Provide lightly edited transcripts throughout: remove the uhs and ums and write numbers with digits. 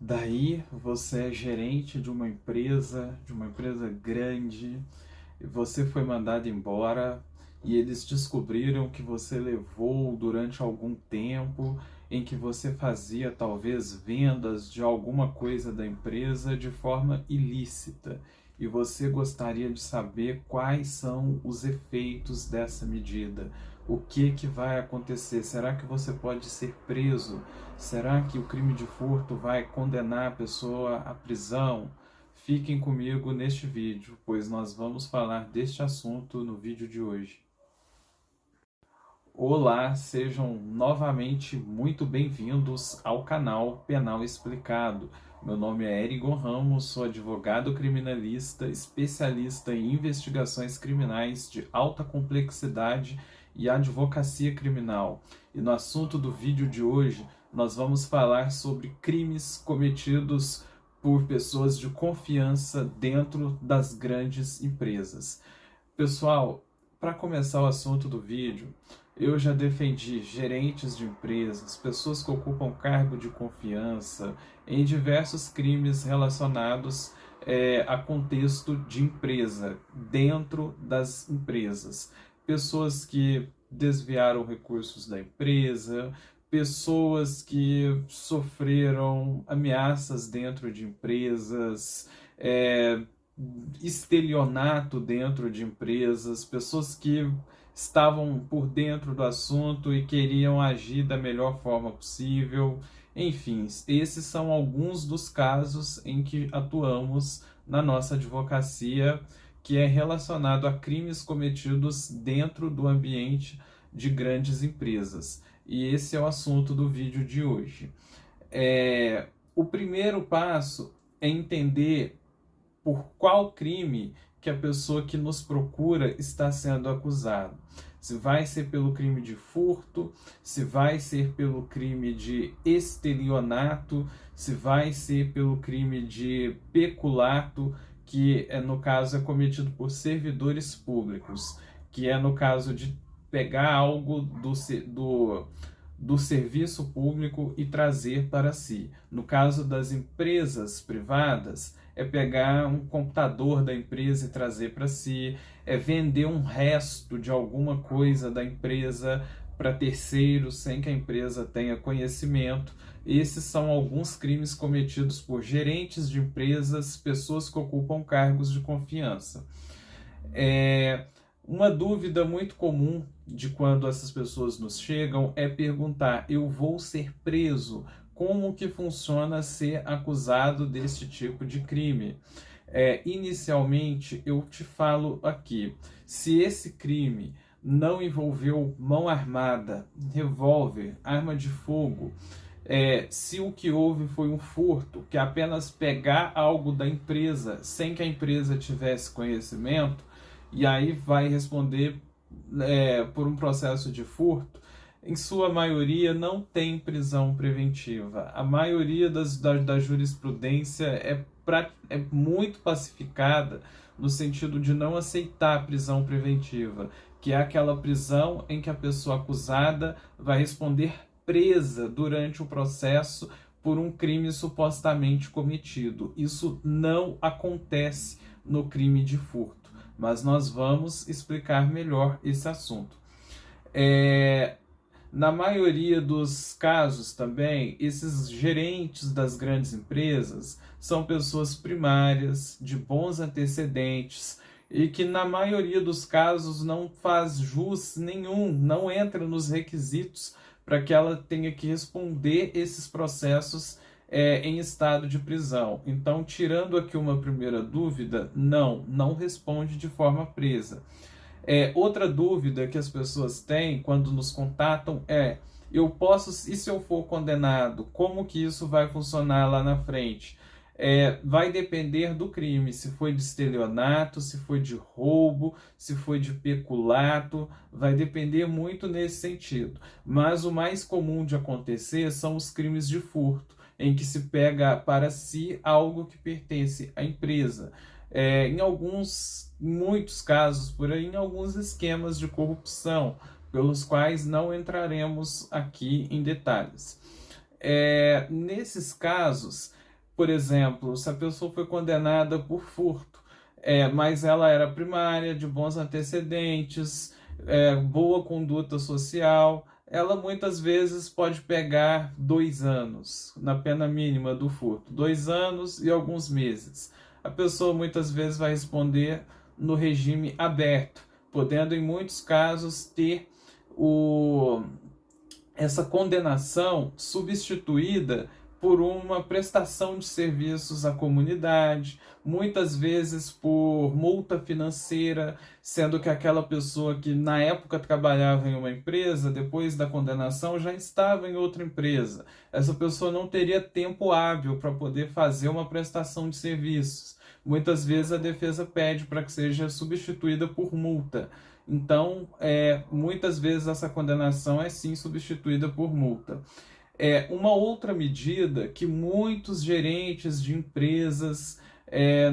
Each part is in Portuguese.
Daí você é gerente de uma empresa grande, e você foi mandado embora e eles descobriram que você levou durante algum tempo em que você fazia talvez vendas de alguma coisa da empresa de forma ilícita. E você gostaria de saber quais são os efeitos dessa medida. O que vai acontecer? Será que você pode ser preso? Será que o crime de furto vai condenar a pessoa à prisão? Fiquem comigo neste vídeo, pois nós vamos falar deste assunto no vídeo de hoje. Olá, sejam novamente muito bem-vindos ao canal Penal Explicado. Meu nome é Erigon Ramos, sou advogado criminalista, especialista em investigações criminais de alta complexidade e advocacia criminal. E no assunto do vídeo de hoje, nós vamos falar sobre crimes cometidos por pessoas de confiança dentro das grandes empresas. Pessoal, para começar o assunto do vídeo, eu já defendi gerentes de empresas, pessoas que ocupam cargo de confiança em diversos crimes relacionados a contexto de empresa, dentro das empresas. Pessoas que desviaram recursos da empresa, pessoas que sofreram ameaças dentro de empresas, estelionato dentro de empresas, pessoas que estavam por dentro do assunto e queriam agir da melhor forma possível. Enfim, esses são alguns dos casos em que atuamos na nossa advocacia, que é relacionado a crimes cometidos dentro do ambiente de grandes empresas. E esse é o assunto do vídeo de hoje. O primeiro passo é entender por qual crime que a pessoa que nos procura está sendo acusada. Se vai ser pelo crime de furto, se vai ser pelo crime de estelionato, se vai ser pelo crime de peculato, que no caso é cometido por servidores públicos, que é no caso de pegar algo do serviço público e trazer para si. No caso das empresas privadas, é pegar um computador da empresa e trazer para si, é vender um resto de alguma coisa da empresa para terceiros sem que a empresa tenha conhecimento. Esses são alguns crimes cometidos por gerentes de empresas, pessoas que ocupam cargos de confiança. Uma dúvida muito comum de quando essas pessoas nos chegam é perguntar: eu vou ser preso? Como que funciona ser acusado desse tipo de crime? Inicialmente, eu te falo aqui, se esse crime não envolveu mão armada, revólver, arma de fogo, se o que houve foi um furto, que é apenas pegar algo da empresa sem que a empresa tivesse conhecimento, e aí vai responder por um processo de furto, em sua maioria não tem prisão preventiva. A maioria da jurisprudência é muito pacificada no sentido de não aceitar a prisão preventiva, que é aquela prisão em que a pessoa acusada vai responder presa durante o processo por um crime supostamente cometido. Isso não acontece no crime de furto, mas nós vamos explicar melhor esse assunto. Na maioria dos casos também, esses gerentes das grandes empresas são pessoas primárias, de bons antecedentes, e que na maioria dos casos não faz jus nenhum, não entra nos requisitos para que ela tenha que responder esses processos em estado de prisão. Então, tirando aqui uma primeira dúvida, não responde de forma presa. Outra dúvida que as pessoas têm quando nos contatam é: eu posso, e se eu for condenado, como que isso vai funcionar lá na frente? Vai depender do crime, se foi de estelionato, se foi de roubo, se foi de peculato, vai depender muito nesse sentido. Mas o mais comum de acontecer são os crimes de furto, em que se pega para si algo que pertence à empresa. Muitos casos por aí, em alguns esquemas de corrupção, pelos quais não entraremos aqui em detalhes. Nesses casos, Por exemplo, se a pessoa foi condenada por furto, mas ela era primária, de bons antecedentes, boa conduta social, ela muitas vezes pode pegar 2 anos na pena mínima do furto, 2 anos e alguns meses. A pessoa muitas vezes vai responder no regime aberto, podendo em muitos casos ter essa condenação substituída por uma prestação de serviços à comunidade, muitas vezes por multa financeira, sendo que aquela pessoa que na época trabalhava em uma empresa, depois da condenação já estava em outra empresa. Essa pessoa não teria tempo hábil para poder fazer uma prestação de serviços. Muitas vezes a defesa pede para que seja substituída por multa. Então, muitas vezes essa condenação é sim substituída por multa. Uma outra medida que muitos gerentes de empresas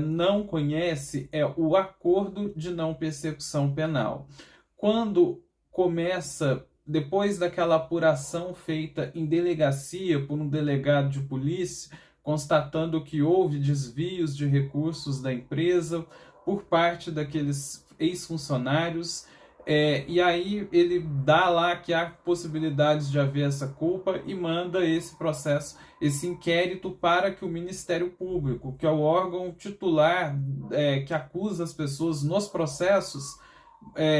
não conhecem é o acordo de não persecução penal. Quando começa, depois daquela apuração feita em delegacia por um delegado de polícia, constatando que houve desvios de recursos da empresa por parte daqueles ex-funcionários, e aí ele dá lá que há possibilidades de haver essa culpa e manda esse processo, esse inquérito para que o Ministério Público, que é o órgão titular que acusa as pessoas nos processos,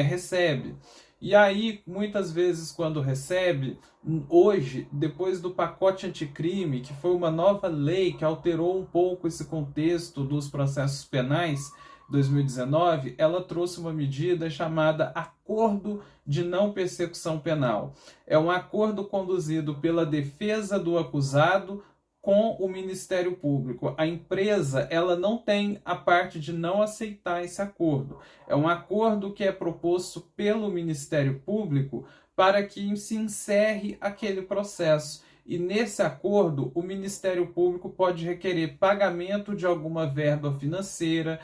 recebe. E aí, muitas vezes, quando recebe, hoje, depois do pacote anticrime, que foi uma nova lei que alterou um pouco esse contexto dos processos penais, 2019, ela trouxe uma medida chamada Acordo de Não Persecução Penal. É um acordo conduzido pela defesa do acusado com o Ministério Público. A empresa, ela não tem a parte de não aceitar esse acordo. É um acordo que é proposto pelo Ministério Público para que se encerre aquele processo. E nesse acordo, o Ministério Público pode requerer pagamento de alguma verba financeira,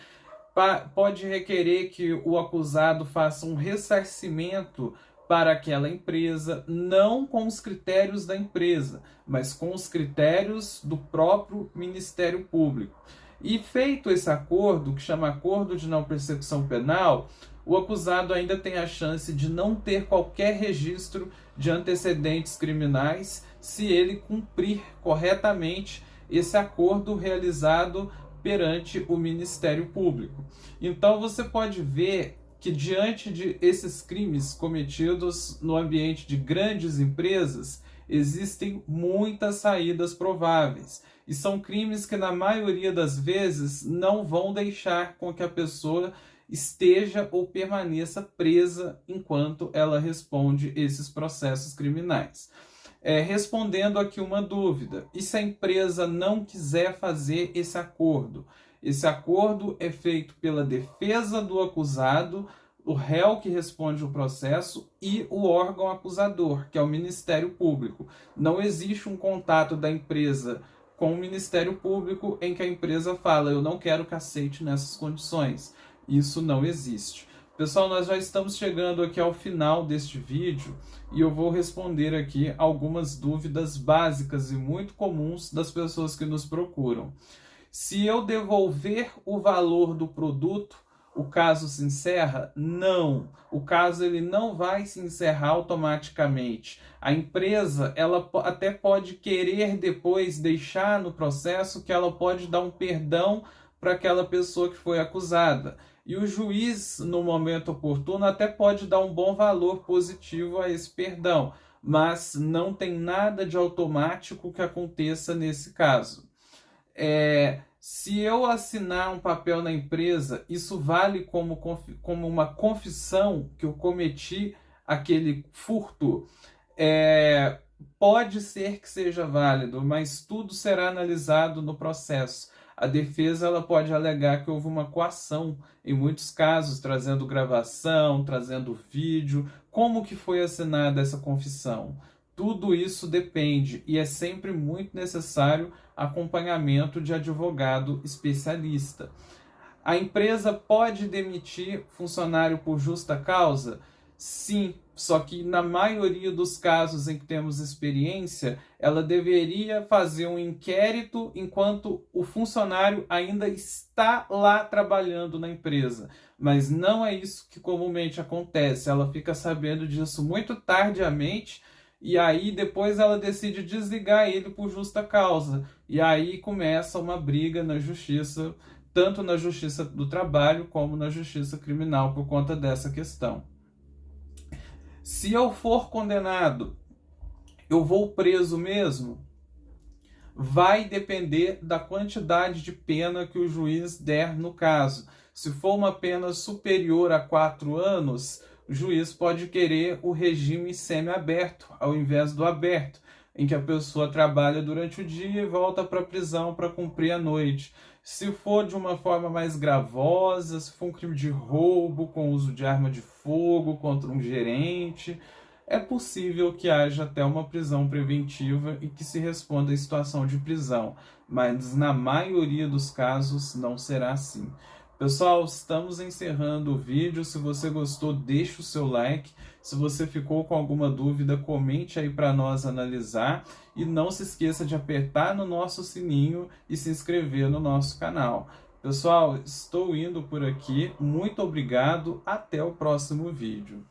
pode requerer que o acusado faça um ressarcimento para aquela empresa, não com os critérios da empresa, mas com os critérios do próprio Ministério Público. E feito esse acordo, que chama Acordo de Não Persecução Penal, o acusado ainda tem a chance de não ter qualquer registro de antecedentes criminais se ele cumprir corretamente esse acordo realizado perante o Ministério Público. Então você pode ver que diante de esses crimes cometidos no ambiente de grandes empresas, existem muitas saídas prováveis. E são crimes que na maioria das vezes não vão deixar com que a pessoa esteja ou permaneça presa enquanto ela responde esses processos criminais. Respondendo aqui uma dúvida, e se a empresa não quiser fazer esse acordo? Esse acordo é feito pela defesa do acusado, o réu que responde o processo e o órgão acusador, que é o Ministério Público. Não existe um contato da empresa com o Ministério Público em que a empresa fala, eu não quero que aceite nessas condições. Isso não existe. Pessoal, nós já estamos chegando aqui ao final deste vídeo e eu vou responder aqui algumas dúvidas básicas e muito comuns das pessoas que nos procuram. Se eu devolver o valor do produto, o caso se encerra? Não. O caso ele não vai se encerrar automaticamente. A empresa ela até pode querer depois deixar no processo que ela pode dar um perdão para aquela pessoa que foi acusada. E o juiz, no momento oportuno, até pode dar um bom valor positivo a esse perdão, mas não tem nada de automático que aconteça nesse caso. Se eu assinar um papel na empresa, isso vale como uma confissão que eu cometi aquele furto? Pode ser que seja válido, mas tudo será analisado no processo. A defesa ela pode alegar que houve uma coação, em muitos casos, trazendo gravação, trazendo vídeo. Como que foi assinada essa confissão? Tudo isso depende e é sempre muito necessário acompanhamento de advogado especialista. A empresa pode demitir funcionário por justa causa? Sim, Só que na maioria dos casos em que temos experiência, ela deveria fazer um inquérito enquanto o funcionário ainda está lá trabalhando na empresa. Mas não é isso que comumente acontece. Ela fica sabendo disso muito tardiamente e aí depois ela decide desligar ele por justa causa. E aí começa uma briga na justiça, tanto na justiça do trabalho como na justiça criminal por conta dessa questão. Se eu for condenado, eu vou preso mesmo? Vai depender da quantidade de pena que o juiz der no caso. Se for uma pena superior a 4 anos, o juiz pode querer o regime semiaberto, ao invés do aberto, em que a pessoa trabalha durante o dia e volta para a prisão para cumprir a noite. Se for de uma forma mais gravosa, se for um crime de roubo com uso de arma de fogo contra um gerente, é possível que haja até uma prisão preventiva e que se responda em situação de prisão, mas na maioria dos casos não será assim. Pessoal, estamos encerrando o vídeo. Se você gostou, deixe o seu like. Se você ficou com alguma dúvida, comente aí para nós analisar. E não se esqueça de apertar no nosso sininho e se inscrever no nosso canal. Pessoal, estou indo por aqui. Muito obrigado. Até o próximo vídeo.